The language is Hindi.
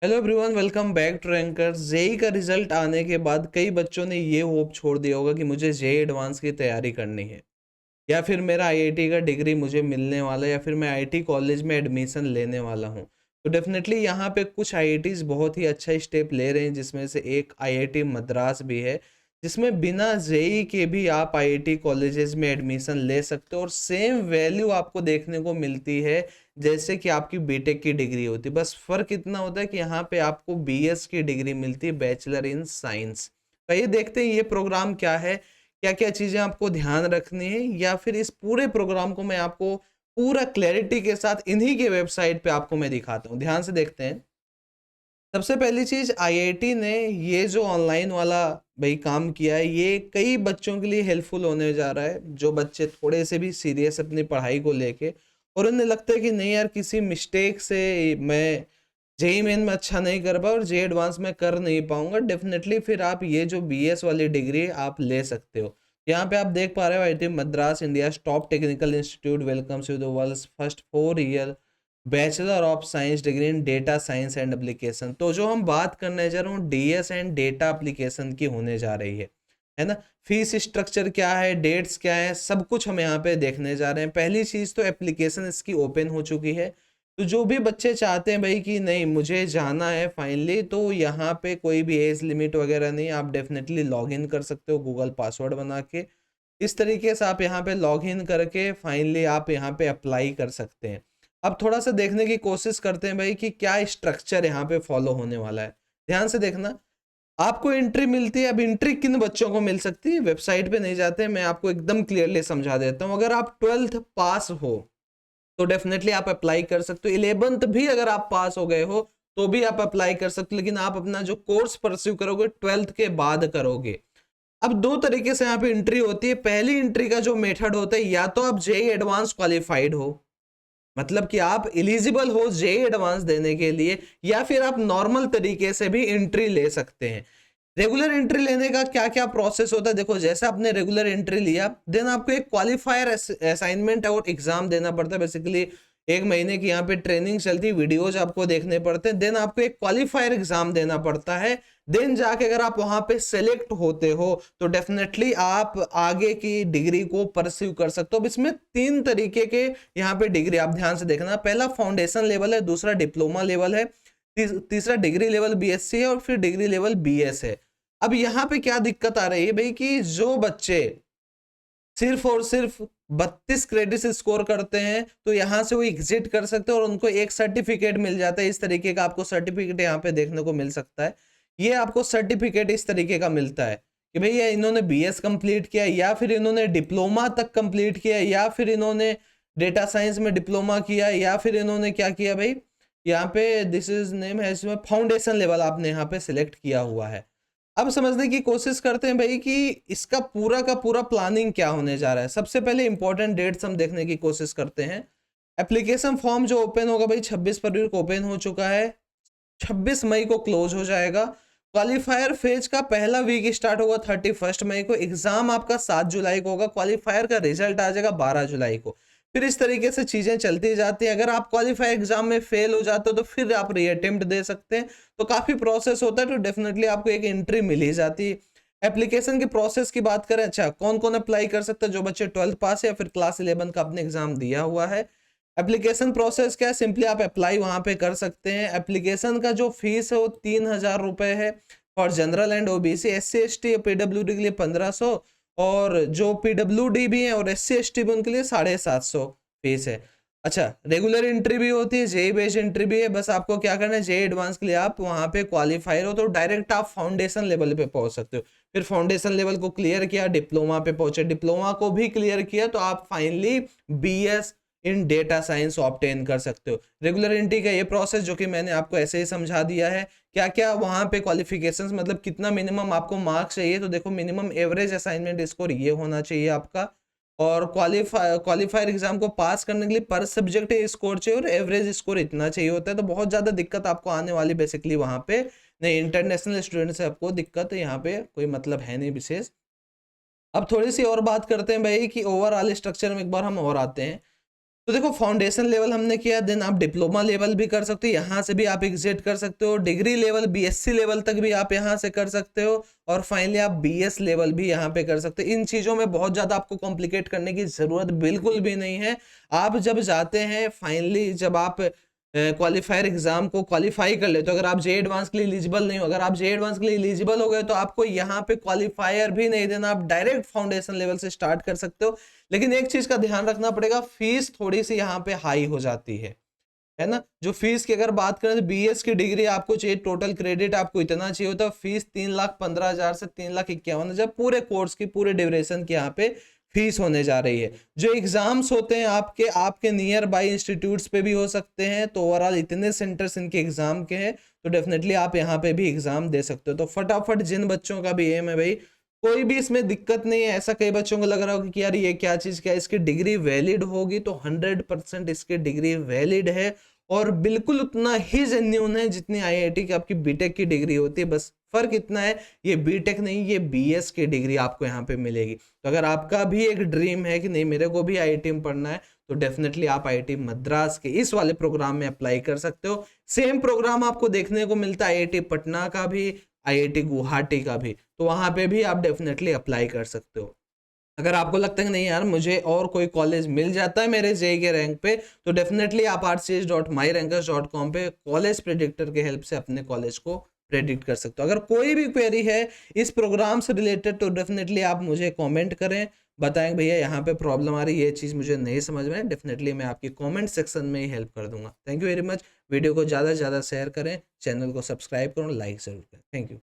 Hello everyone, welcome back to Ranker. JEE का रिजल्ट आने के बाद कई बच्चों ने ये होप छोड़ दिया होगा कि मुझे जेई एडवांस की तैयारी करनी है या फिर मेरा आईआईटी का डिग्री मुझे मिलने वाला है या फिर मैं आईआईटी कॉलेज में एडमिशन लेने वाला हूँ। तो डेफिनेटली यहाँ पे कुछ आईआईटीज बहुत ही अच्छा स्टेप ले रहे हैं, जिसमें से एक आईआईटी मद्रास भी है, जिसमें बिना जेई के भी आप आईआईटी कॉलेजेस में एडमिशन ले सकते हो और सेम वैल्यू आपको देखने को मिलती है जैसे कि आपकी बीटेक की डिग्री होती है। बस फर्क इतना होता है कि यहाँ पे आपको बीएस की डिग्री मिलती है, बैचलर इन साइंस। तो ये देखते हैं ये प्रोग्राम क्या है, क्या क्या चीजें आपको ध्यान रखनी है, या फिर इस पूरे प्रोग्राम को मैं आपको पूरा क्लैरिटी के साथ इन्हीं के वेबसाइट पे आपको मैं दिखाता हूँ। ध्यान से देखते हैं। सबसे पहली चीज, आईआईटी ने ये जो ऑनलाइन वाला भाई काम किया है, ये कई बच्चों के लिए हेल्पफुल होने जा रहा है, जो बच्चे थोड़े से भी सीरियस अपनी पढ़ाई को लेके और उन्हें लगता है कि नहीं यार, किसी मिस्टेक से मैं जेई मेन में अच्छा नहीं कर पाया और जेई एडवांस में कर नहीं पाऊंगा। डेफिनेटली फिर आप ये जो बीएस वाली डिग्री आप ले सकते हो। यहाँ पे आप देख पा रहे हो, IIT Madras India top technical institute welcomes you the world's first 4 year bachelor of science degree in data science and application. तो जो हम बात करने जा रहे हूँ डीएस एंड डेटा एप्लीकेशन की होने जा रही है ना। फीस स्ट्रक्चर क्या है, डेट्स क्या है, सब कुछ हम यहाँ पे देखने जा रहे हैं। पहली चीज तो एप्लीकेशन इसकी ओपन हो चुकी है। तो जो भी बच्चे चाहते हैं भाई कि नहीं मुझे जाना है फाइनली, तो यहाँ पे कोई भी एज लिमिट वगैरह नहीं, आप डेफिनेटली लॉग इन कर सकते हो गूगल पासवर्ड बना के। इस तरीके से आप यहाँ पे लॉग इन करके फाइनली आप यहाँ पे अप्लाई कर सकते हैं। अब थोड़ा सा देखने की कोशिश करते हैं भाई कि क्या स्ट्रक्चर यहाँ पे फॉलो होने वाला है। ध्यान से देखना। आपको एंट्री मिलती है। अब एंट्री किन बच्चों को मिल सकती है, वेबसाइट पे नहीं जाते, मैं आपको एकदम क्लियरली समझा देता हूँ। अगर आप 12th पास हो तो डेफिनेटली आप अप्लाई कर सकते हो। 11th भी अगर आप पास हो गए हो तो भी आप अप्लाई कर सकते हो, लेकिन आप अपना जो कोर्स परस्यू करोगे 12th के बाद करोगे। अब दो तरीके से यहाँ पे एंट्री होती है। पहली एंट्री का जो मेथड होता है, या तो आप जेई एडवांस क्वालिफाइड हो, मतलब कि आप एलिजिबल हो जेई एडवांस देने के लिए, या फिर आप नॉर्मल तरीके से भी एंट्री ले सकते हैं। रेगुलर एंट्री लेने का क्या क्या प्रोसेस होता है, देखो जैसे आपने रेगुलर एंट्री लिया, देन आपको एक क्वालिफायर असाइनमेंट और एग्जाम देना पड़ता है। बेसिकली 1 महीने की यहाँ पे ट्रेनिंग चलती है, वीडियोज आपको देखने पड़ते हैं, देन आपको एक क्वालिफायर एग्जाम देना पड़ता है। देन जाके अगर आप वहां पे सेलेक्ट होते हो तो डेफिनेटली आप आगे की डिग्री को परस्यू कर सकते हो। अब इसमें 3 तरीके के यहाँ पे डिग्री आप ध्यान से देखना। पहला फाउंडेशन लेवल है, दूसरा डिप्लोमा लेवल है, तीसरा डिग्री लेवल बीएससी है और फिर डिग्री लेवल बीएस है। अब यहाँ पे क्या दिक्कत आ रही है भाई कि जो बच्चे सिर्फ और सिर्फ 32 क्रेडिट स्कोर करते हैं तो यहाँ से वो एग्जिट कर सकते हैं और उनको एक सर्टिफिकेट मिल जाता है। इस तरीके का आपको सर्टिफिकेट यहाँ पे देखने को मिल सकता है। ये आपको सर्टिफिकेट इस तरीके का मिलता है कि भैया इन्होंने बीएस कंप्लीट किया, या फिर इन्होंने डिप्लोमा तक कंप्लीट किया, या फिर इन्होंने डेटा साइंस में डिप्लोमा किया, या फिर इन्होंने क्या किया भाई, यहाँ पे दिस इज नेम है, इसमें फाउंडेशन लेवल आपने यहाँ पे सिलेक्ट किया हुआ है। अब समझने की कोशिश करते हैं भाई कि इसका पूरा का पूरा प्लानिंग क्या होने जा रहा है। सबसे पहले इंपॉर्टेंट डेट्स हम देखने की कोशिश करते हैं। एप्लीकेशन फॉर्म जो ओपन होगा भाई 26 फरवरी को ओपन हो चुका है, 26 मई को क्लोज हो जाएगा। क्वालिफायर फेज का पहला वीक स्टार्ट होगा 31 मई को। एग्जाम आपका 7 जुलाई को होगा। क्वालिफायर का रिजल्ट आ जाएगा 12 जुलाई को। फिर इस तरीके से चीजें चलती जाती हैं। अगर आप क्वालिफाई एग्जाम में फेल हो जाते हो तो फिर आप रीअटेम्प्ट दे सकते हैं। तो काफी प्रोसेस होता है, तो डेफिनेटली आपको एक एंट्री मिल ही जाती है। एप्लीकेशन के प्रोसेस की बात करें, अच्छा कौन कौन अप्लाई कर सकते हैं, जो बच्चे 12th पास या फिर क्लास 11 का अपने एग्जाम दिया हुआ है। एप्लीकेशन प्रोसेस क्या है, सिंपली आप अप्लाई वहां पे कर सकते हैं। एप्लीकेशन का जो फीस है वो 3000 रुपए है for general and OBC. SC ST PWD के लिए 1500, और जो पीडब्ल्यूडी भी है और SC ST भी उनके लिए 750 फीस है। अच्छा, रेगुलर एंट्री भी होती है, जेई बेस्ड एंट्री भी है। बस आपको क्या करना है, जेई एडवांस के लिए आप वहां पे क्वालिफायर हो तो डायरेक्ट आप फाउंडेशन लेवल पे पहुंच सकते हो। फिर फाउंडेशन लेवल को क्लियर किया, डिप्लोमा पे पहुंचे, डिप्लोमा को भी क्लियर किया, तो आप फाइनली बीएस इन डेटा साइंस ऑब्टेन कर सकते हो। रेगुलर एंट्री का ये प्रोसेस जो कि मैंने आपको ऐसे ही समझा दिया है। क्या क्या वहां पे क्वालिफिकेशंस, मतलब कितना मिनिमम आपको मार्क्स चाहिए, तो देखो मिनिमम एवरेज असाइनमेंट स्कोर ये होना चाहिए आपका, और क्वालिफायर एग्जाम को पास करने के लिए पर सब्जेक्ट स्कोर चाहिए और एवरेज स्कोर इतना चाहिए होता है। तो बहुत ज्यादा दिक्कत आपको आने वाली बेसिकली वहां पे नहीं। इंटरनेशनल स्टूडेंट से आपको दिक्कत यहाँ पे कोई मतलब है नहीं विशेष। अब थोड़ी सी और बात करते हैं भाई कि ओवरऑल स्ट्रक्चर में एक बार हम और आते हैं। तो देखो फाउंडेशन लेवल हमने किया, देन आप डिप्लोमा लेवल भी कर सकते हो, यहाँ से भी आप एग्जिट कर सकते हो, डिग्री लेवल बीएससी लेवल तक भी आप यहाँ से कर सकते हो, और फाइनली आप बीएस लेवल भी यहाँ पे कर सकते हो। इन चीज़ों में बहुत ज़्यादा आपको कॉम्प्लिकेट करने की ज़रूरत बिल्कुल भी नहीं है। आप जब जाते हैं फाइनली, जब आप क्वालिफायर एग्जाम को क्वालिफाई कर ले, तो अगर आप जे एडवांस के लिए एलिजिबल नहीं हो, अगर आप जे एडवांस के लिए एलिजिबल हो गए तो आपको यहाँ पे क्वालिफायर भी नहीं देना, आप डायरेक्ट फाउंडेशन लेवल से स्टार्ट कर सकते हो। लेकिन एक चीज का ध्यान रखना पड़ेगा, फीस थोड़ी सी यहाँ पे हाई हो जाती है ना। जो फीस की अगर बात करें तो बीएस की डिग्री आपको चाहिए, टोटल क्रेडिट आपको इतना चाहिए होता है, फीस 3,15,000 से 3,51,000 पूरे कोर्स की, पूरे ड्यूरेशन की यहाँ पे फीस होने जा रही है। जो एग्जाम्स होते हैं आपके नियर बाई इंस्टीट्यूट्स पे भी हो सकते हैं, तो ओवरऑल इतने सेंटर्स इनके एग्जाम के हैं, तो डेफिनेटली आप यहाँ पे भी एग्जाम दे सकते हो। तो फटाफट जिन बच्चों का भी एम है भाई, कोई भी इसमें दिक्कत नहीं है। ऐसा कई बच्चों को लग रहा होगा कि यार ये क्या चीज, क्या इसकी डिग्री वैलिड होगी, तो 100% इसकी डिग्री वैलिड है, और बिल्कुल उतना ही जेन्युइन है जितनी आईआईटी की आपकी बीटेक की डिग्री होती है। बस फर्क इतना है, ये बीटेक नहीं, ये बीएस की डिग्री आपको यहाँ पे मिलेगी। तो अगर आपका भी एक ड्रीम है कि नहीं मेरे को भी आईआईटी में पढ़ना है, तो डेफिनेटली आप आईआईटी मद्रास के इस वाले प्रोग्राम में अप्लाई कर सकते हो। सेम प्रोग्राम आपको देखने को मिलता है आईआईटी पटना का भी, आईआईटी गुवाहाटी का भी, तो वहां पे भी आप डेफिनेटली अप्लाई कर सकते हो। अगर आपको लगता है कि नहीं यार मुझे और कोई कॉलेज मिल जाता है मेरे जेई के रैंक पे, तो डेफिनेटली आप rch.myrankers.com पे कॉलेज प्रेडिक्टर के हेल्प से अपने कॉलेज को प्रेडिक्ट कर सकते हो। अगर कोई भी क्वेरी है इस प्रोग्राम से रिलेटेड, तो डेफिनेटली आप मुझे कमेंट करें, बताएं भैया यहाँ पे प्रॉब्लम आ रही है, ये चीज़ मुझे नहीं समझ में, डेफिनेटली मैं आपकी कमेंट सेक्शन में ही हेल्प कर दूंगा। Thank you very much. Video को ज़्यादा से ज़्यादा शेयर करें, चैनल को सब्सक्राइब करो, लाइक जरूर करें। Thank you.